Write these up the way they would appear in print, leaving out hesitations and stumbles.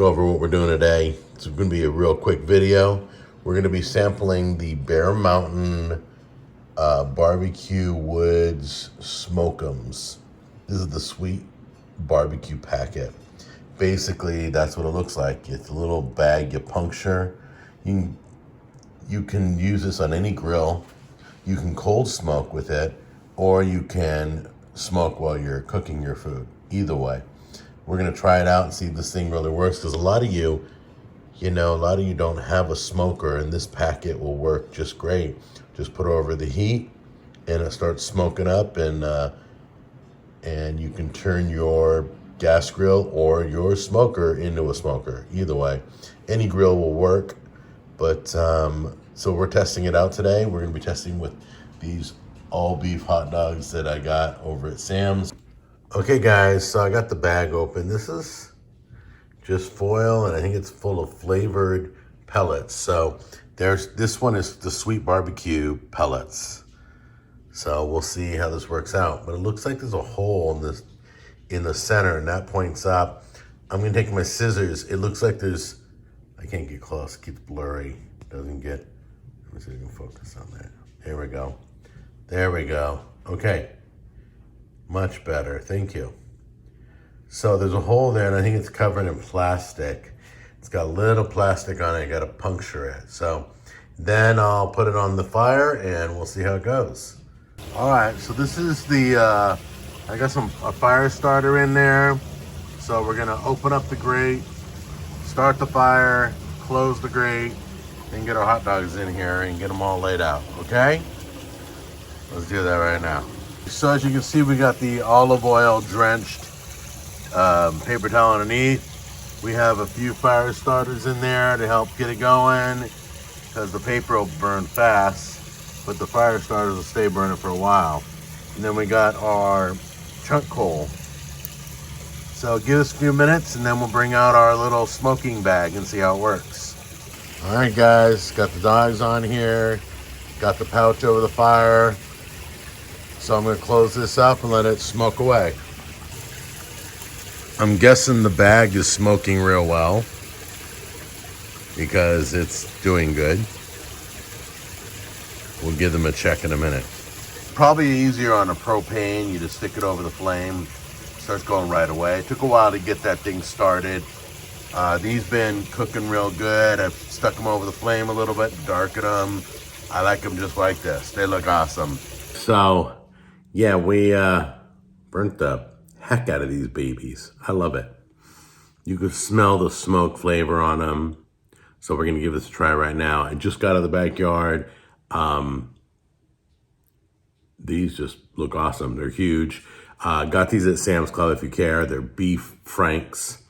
go over what we're doing today. It's going to be a real quick video. We're going to be sampling the Bear Mountain Barbecue Woods Smoke'ems. This is the sweet barbecue packet. Basically, that's what it looks like. It's a little bag you puncture. You can use this on any grill. You can cold smoke with it, or you can smoke while you're cooking your food. Either way. We're gonna try it out and see if this thing really works, because a lot of you don't have a smoker, and this packet will work just great. Just put it over the heat and it starts smoking up, and you can turn your gas grill or your smoker into a smoker. Either way, any grill will work. But so we're testing it out today. We're gonna be testing with these all beef hot dogs that I got over at Sam's. Okay guys, so I got the bag open. This is just foil, and I think it's full of flavored pellets. So this one is the sweet barbecue pellets. So we'll see how this works out. But it looks like there's a hole in the center, and that points up. I'm gonna take my scissors. It looks like I can't get close, it gets blurry. Let me see if I can focus on that. There we go. There we go. Okay. Much better, thank you. So there's a hole there, and I think it's covered in plastic. It's got a little plastic on it, I gotta puncture it. So then I'll put it on the fire and we'll see how it goes. All right, so this is I got a fire starter in there. So we're gonna open up the grate, start the fire, close the grate, and get our hot dogs in here and get them all laid out, okay? Let's do that right now. So as you can see, we got the olive oil drenched paper towel underneath. We have a few fire starters in there to help get it going, because the paper will burn fast, but the fire starters will stay burning for a while. And then we got our chunk coal. So give us a few minutes and then we'll bring out our little smoking bag and see how it works. All right guys, got the dogs on here, got the pouch over the fire. So I'm gonna close this up and let it smoke away. I'm guessing the bag is smoking real well because it's doing good. We'll give them a check in a minute. Probably easier on a propane. You just stick it over the flame, starts going right away. It took a while to get that thing started. These been cooking real good. I've stuck them over the flame a little bit, darkened them. I like them just like this. They look awesome. So yeah, we burnt the heck out of these babies. I love it. You could smell the smoke flavor on them. So we're gonna give this a try right now. I just got out of the backyard. These just look awesome. They're huge. Got these at Sam's Club if you care. They're beef franks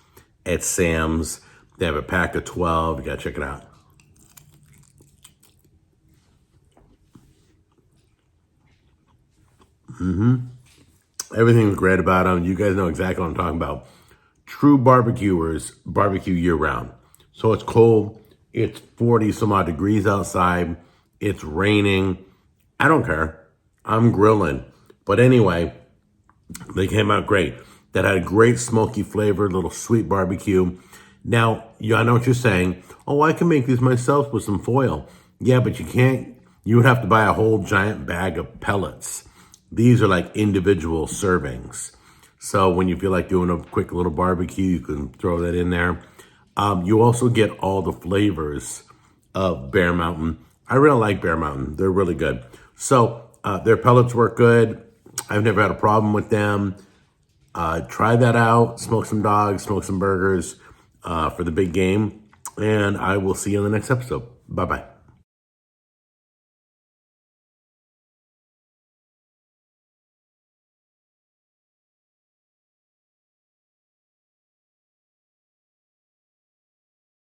at Sam's. They have a pack of 12. You gotta check it out. Everything's great about them. You guys know exactly what I'm talking about. True barbecuers barbecue year round. So it's cold. It's 40 some odd degrees outside. It's raining. I don't care. I'm grilling. But anyway, they came out great. That had a great smoky flavor, little sweet barbecue. Now, I know what you're saying. Oh, I can make these myself with some foil. Yeah, but you can't. You would have to buy a whole giant bag of pellets. These are like individual servings. So when you feel like doing a quick little barbecue, you can throw that in there. You also get all the flavors of Bear Mountain. I really like Bear Mountain. They're really good. So their pellets work good. I've never had a problem with them. Try that out. Smoke some dogs, smoke some burgers for the big game. And I will see you in the next episode. Bye-bye.